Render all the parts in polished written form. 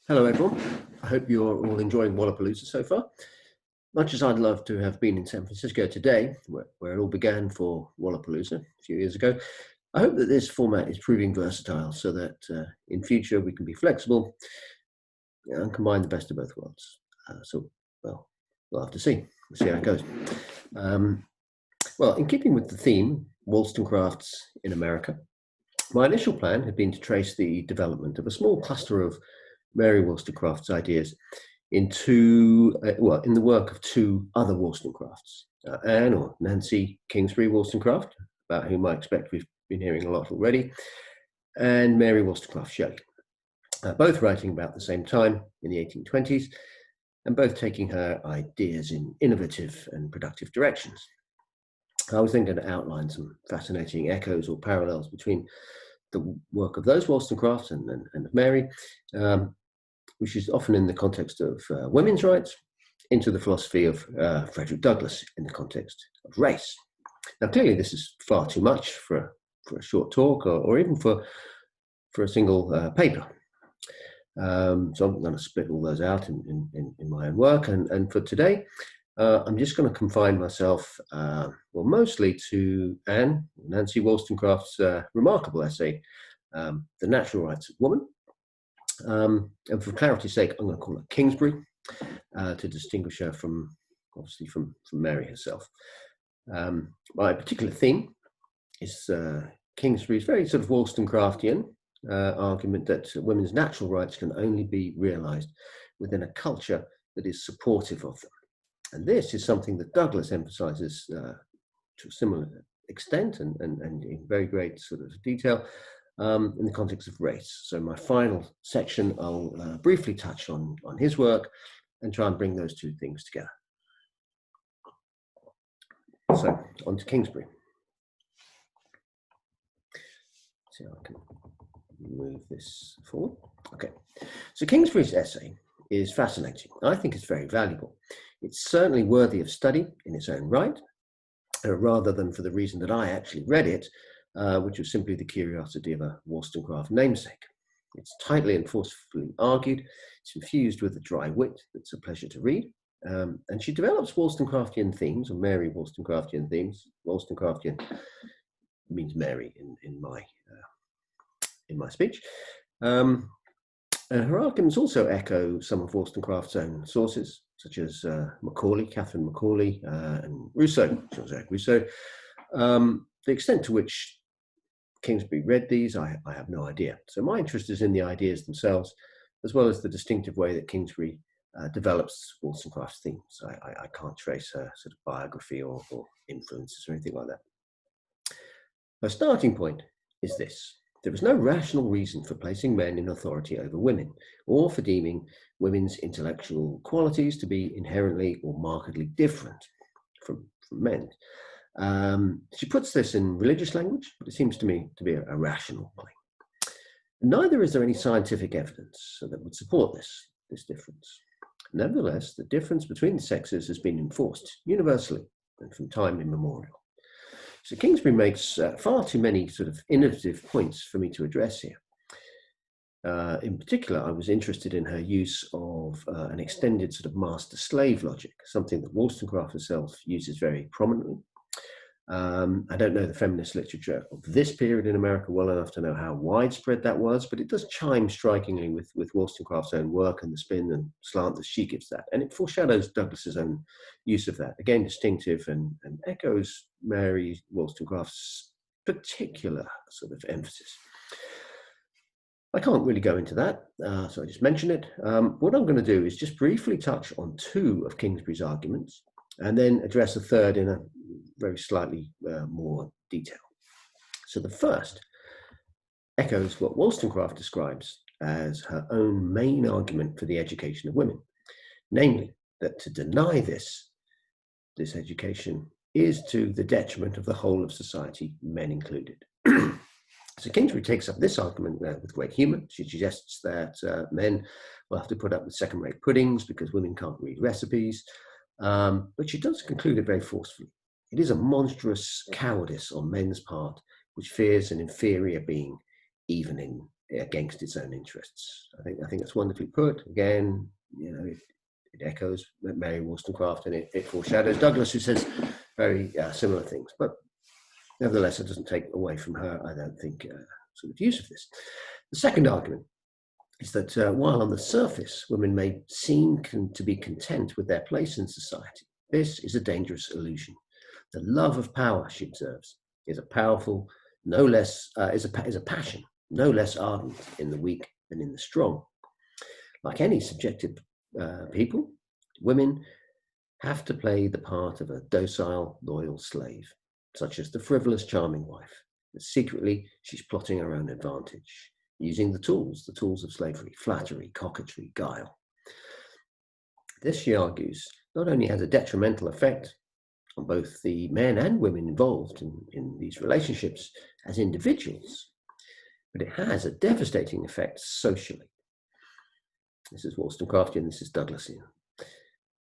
Hello, everyone. I hope you're all enjoying Wollapalooza so far. Much as I'd love to have been in San Francisco today, where it all began for Wollapalooza a few years ago, I hope that this format is proving versatile so that in future we can be flexible and combine the best of both worlds. Well, we'll have to see. We'll see how it goes. Well, in keeping with the theme, Wollstonecrafts in America, my initial plan had been to trace the development of a small cluster of Mary Wollstonecraft's ideas in the work of two other Wollstonecrafts, Anne or Nancy Kingsbury Wollstonecraft, about whom I expect we've been hearing a lot already, and Mary Wollstonecraft Shelley, both writing about the same time in the 1820s, and both taking her ideas in innovative and productive directions. I was then going to outline some fascinating echoes or parallels between the work of those Wollstonecrafts and of Mary, which is often in the context of women's rights, into the philosophy of Frederick Douglass in the context of race. Now, clearly, this is far too much for a short talk or even for a single paper. So I'm going to split all those out in my own work. And for today, I'm just going to confine myself, mostly to Nancy Wollstonecraft's remarkable essay, The Natural Rights of Woman. And for clarity's sake, I'm going to call her Kingsbury to distinguish her from Mary herself. My particular theme is Kingsbury's very sort of Wollstonecraftian argument that women's natural rights can only be realized within a culture that is supportive of them. And this is something that Douglass emphasizes to a similar extent and in very great sort of detail in the context of race. So my final section, I'll briefly touch on his work and try and bring those two things together. So on to Kingsbury. See how I can move this forward. Okay, so Kingsbury's essay is fascinating. I think it's very valuable. It's certainly worthy of study in its own right, rather than for the reason that I actually read it, which was simply the curiosity of a Wollstonecraft namesake. It's tightly and forcefully argued. It's infused with a dry wit that's a pleasure to read. And she develops Wollstonecraftian themes, or Mary Wollstonecraftian themes. Wollstonecraftian means Mary in my speech. And her arguments also echo some of Wollstonecraft's own sources, such as Catherine Macaulay, and Rousseau, Jean-Jacques Rousseau. The extent to which Kingsbury read these, I have no idea. So my interest is in the ideas themselves, as well as the distinctive way that Kingsbury develops Wollstonecraft's themes. I can't trace her sort of biography or influences or anything like that. Her starting point is this. There is no rational reason for placing men in authority over women, or for deeming women's intellectual qualities to be inherently or markedly different from men. She puts this in religious language, but it seems to me to be a rational one. Neither is there any scientific evidence that would support this difference. Nevertheless, the difference between the sexes has been enforced universally and from time immemorial. So Kingsbury makes far too many sort of innovative points for me to address here. In particular, I was interested in her use of an extended sort of master-slave logic, something that Wollstonecraft herself uses very prominently. I don't know the feminist literature of this period in America well enough to know how widespread that was, but it does chime strikingly with Wollstonecraft's own work and the spin and slant that she gives that. And it foreshadows Douglass's own use of that. Again, distinctive and echoes Mary Wollstonecraft's particular sort of emphasis. I can't really go into that, so I just mention it. What I'm going to do is just briefly touch on two of Kingsbury's arguments, and then address a third in a very slightly more detail. So the first echoes what Wollstonecraft describes as her own main argument for the education of women, namely that to deny this education is to the detriment of the whole of society, men included. So Kingsbury takes up this argument with great humour. She suggests that men will have to put up with second-rate puddings because women can't read recipes. But she does conclude it very forcefully. It is a monstrous cowardice on men's part, which fears an inferior being, even in against its own interests. I think that's wonderfully put. Again, it echoes Mary Wollstonecraft, and it foreshadows Douglas, who says very similar things. But nevertheless, it doesn't take away from her, I don't think, sort of use of this. The second argument is that while on the surface women may seem to be content with their place in society, this is a dangerous illusion. The love of power, she observes, is a powerful, is a passion no less ardent in the weak than in the strong. Like any subjected people, women have to play the part of a docile, loyal slave, such as the frivolous, charming wife, but secretly she's plotting her own advantage, using the tools of slavery: flattery, coquetry, guile. This, she argues, not only has a detrimental effect on both the men and women involved in these relationships as individuals, but it has a devastating effect socially. This is Wollstonecraftian, this is Douglasian.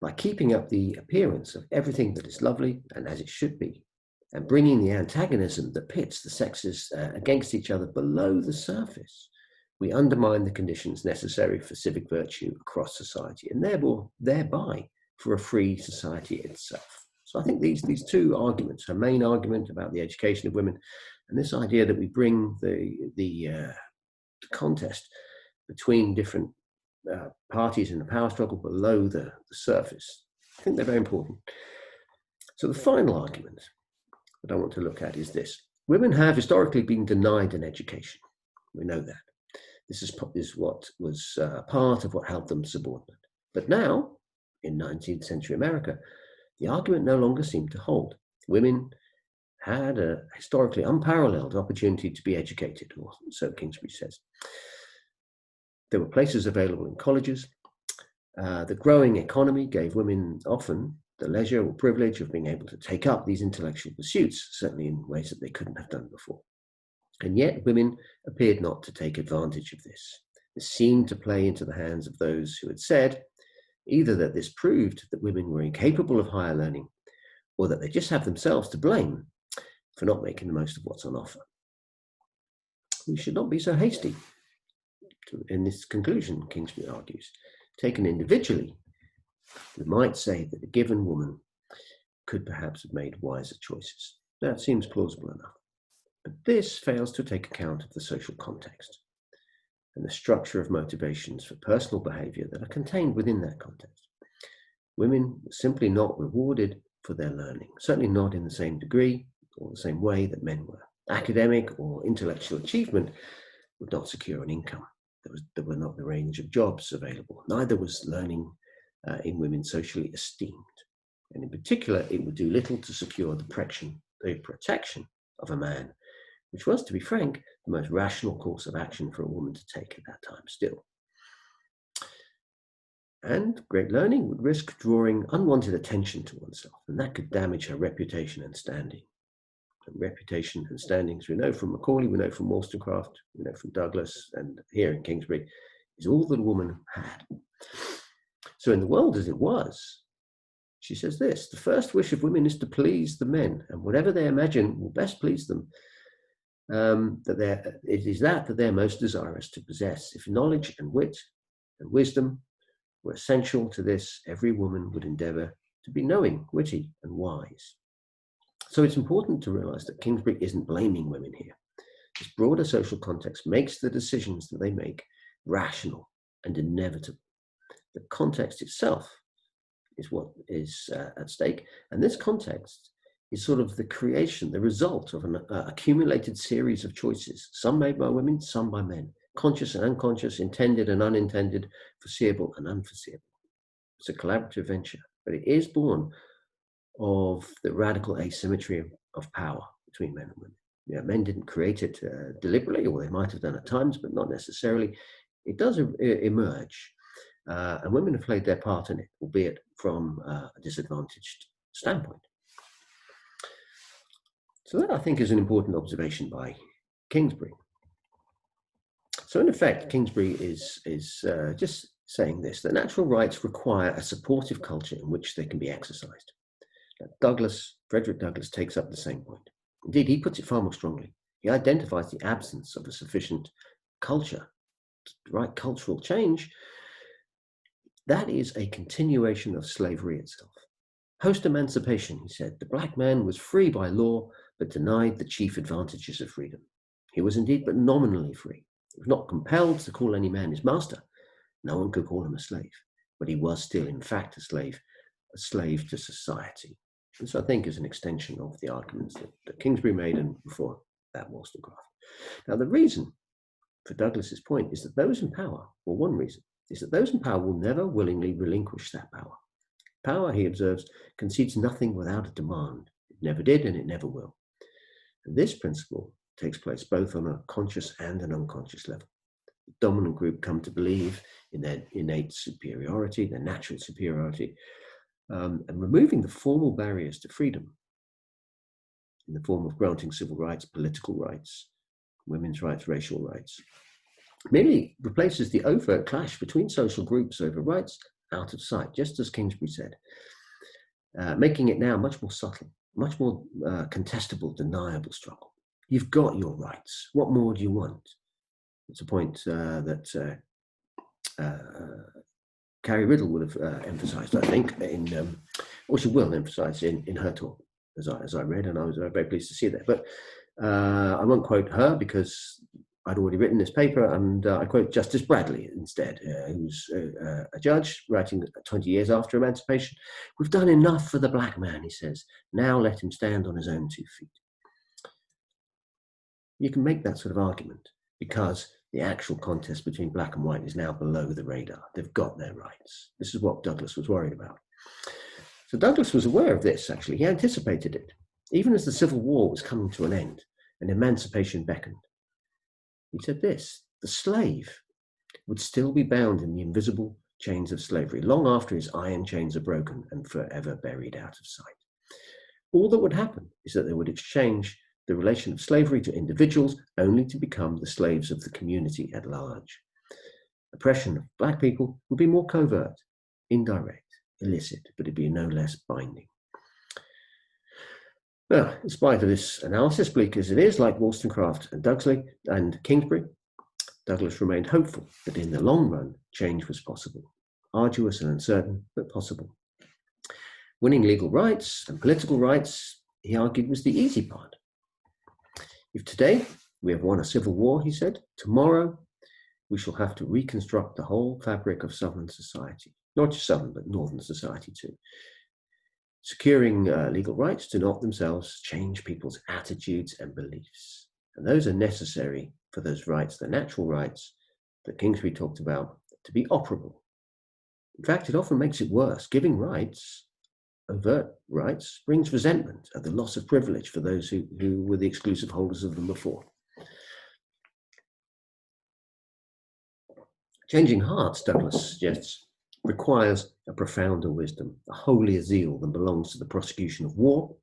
By keeping up the appearance of everything that is lovely and as it should be, and bringing the antagonism that pits the sexes against each other below the surface, we undermine the conditions necessary for civic virtue across society, and thereby for a free society itself. So I think these two arguments, her main argument about the education of women, and this idea that we bring the contest between different parties in the power struggle below the surface, I think they're very important. So the final argument that I want to look at is this. Women have historically been denied an education. We know that. This is what was part of what held them subordinate. But now, in 19th century America, the argument no longer seemed to hold. Women had a historically unparalleled opportunity to be educated, or so Kingsbury says. There were places available in colleges. The growing economy gave women often the leisure or privilege of being able to take up these intellectual pursuits, certainly in ways that they couldn't have done before. And yet women appeared not to take advantage of this. This seemed to play into the hands of those who had said either that this proved that women were incapable of higher learning, or that they just have themselves to blame for not making the most of what's on offer. We should not be so hasty in this conclusion, Kingsbury argues. Taken individually, we might say that a given woman could perhaps have made wiser choices. That seems plausible enough. But this fails to take account of the social context and the structure of motivations for personal behavior that are contained within that context. Women were simply not rewarded for their learning, certainly not in the same degree or the same way that men were. Academic or intellectual achievement would not secure an income. There were not the range of jobs available. Neither was learning in women socially esteemed. And in particular, it would do little to secure the protection of a man, which was, to be frank, the most rational course of action for a woman to take at that time still. And great learning would risk drawing unwanted attention to oneself, and that could damage her reputation and standing. And reputation and standings, we know from Macaulay, we know from Wollstonecraft, we know from Douglas, and here in Kingsbury, is all that a woman had. So in the world as it was, she says this: the first wish of women is to please the men, and whatever they imagine will best please them, it is that they're most desirous to possess. If knowledge and wit and wisdom were essential to this, every woman would endeavour to be knowing, witty, and wise. So it's important to realise that Kingsbury isn't blaming women here. This broader social context makes the decisions that they make rational and inevitable. The context itself is what is at stake, and this context is sort of the creation, the result of an accumulated series of choices, some made by women, some by men, conscious and unconscious, intended and unintended, foreseeable and unforeseeable. It's a collaborative venture, but it is born of the radical asymmetry of power between men and women. Yeah, men didn't create it deliberately, or they might have done at times, but not necessarily. It does emerge, and women have played their part in it, albeit from a disadvantaged standpoint. So that, I think, is an important observation by Kingsbury. So in effect, Kingsbury is just saying this: that natural rights require a supportive culture in which they can be exercised. Frederick Douglass takes up the same point. Indeed, he puts it far more strongly. He identifies the absence of a sufficient culture, the right cultural change, that is a continuation of slavery itself. Post-emancipation, he said, the black man was free by law, but denied the chief advantages of freedom. He was indeed but nominally free. He was not compelled to call any man his master. No one could call him a slave, but he was still, in fact, a slave to society. And so I think is an extension of the arguments that Kingsbury made and before that Wollstonecraft. Now, the reason for Douglas's point is that those in power, or one reason, is that those in power will never willingly relinquish that power. Power, he observes, concedes nothing without a demand. It never did and it never will. And this principle takes place both on a conscious and an unconscious level. The dominant group come to believe in their innate superiority, their natural superiority, and removing the formal barriers to freedom in the form of granting civil rights, political rights, women's rights, racial rights, merely replaces the overt clash between social groups over rights out of sight, just as Kingsbury said, making it now much more subtle, much more contestable, deniable struggle. You've got your rights. What more do you want? It's a point that Carrie Riddle would have emphasised, I think, or she will emphasise in her talk, as I read, and I was very pleased to see that. But I won't quote her because I'd already written this paper, and I quote Justice Bradley instead, who's a judge writing 20 years after emancipation. "We've done enough for the black man," he says. "Now let him stand on his own 2 feet." You can make that sort of argument because the actual contest between black and white is now below the radar. They've got their rights. This is what Douglas was worried about. So Douglas was aware of this, actually. He anticipated it. Even as the Civil War was coming to an end and emancipation beckoned, he said this: the slave would still be bound in the invisible chains of slavery long after his iron chains are broken and forever buried out of sight. All that would happen is that they would exchange the relation of slavery to individuals only to become the slaves of the community at large. Oppression of black people would be more covert, indirect, illicit, but it'd be no less binding. Now, in spite of this analysis, bleak as it is, like Wollstonecraft and Dugsley and Kingsbury, Douglas remained hopeful that in the long run, change was possible. Arduous and uncertain, but possible. Winning legal rights and political rights, he argued, was the easy part. If today we have won a civil war, he said, tomorrow we shall have to reconstruct the whole fabric of Southern society. Not just Southern, but Northern society too. Securing legal rights do not themselves change people's attitudes and beliefs. And those are necessary for those rights, the natural rights that Kingsbury talked about, to be operable. In fact, it often makes it worse. Giving rights, overt rights, brings resentment at the loss of privilege for those who were the exclusive holders of them before. Changing hearts, Douglas suggests, requires a profounder wisdom, a holier zeal than belongs to the prosecution of war.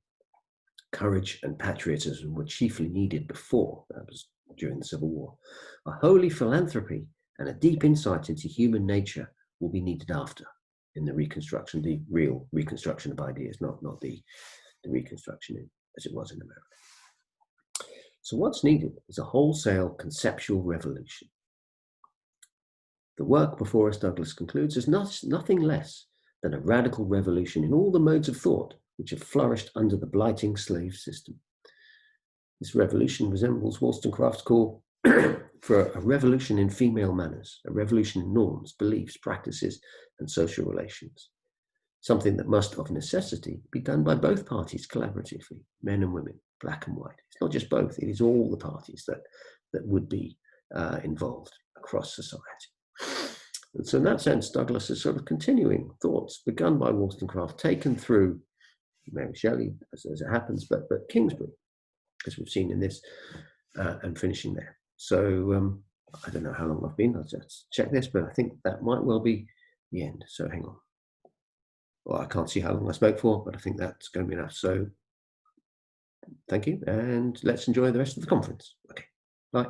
Courage and patriotism were chiefly needed before, that was during the Civil War. A holy philanthropy and a deep insight into human nature will be needed after, in the reconstruction, the real reconstruction of ideas, not the reconstruction as it was in America. So what's needed is a wholesale conceptual revolution. The work before us, Douglas concludes, is nothing less than a radical revolution in all the modes of thought which have flourished under the blighting slave system. This revolution resembles Wollstonecraft's call for a revolution in female manners, a revolution in norms, beliefs, practices, and social relations. Something that must, of necessity, be done by both parties collaboratively, men and women, black and white. It's not just both, it is all the parties that would be involved across society. And so in that sense, Douglas is sort of continuing thoughts begun by Wollstonecraft, taken through Mary Shelley, as it happens, but Kingsbury, as we've seen in this, and finishing there. So I don't know how long I've been, I'll just check this, but I think that might well be the end. So hang on. Well, I can't see how long I spoke for, but I think that's going to be enough. So thank you, and let's enjoy the rest of the conference. Okay, bye.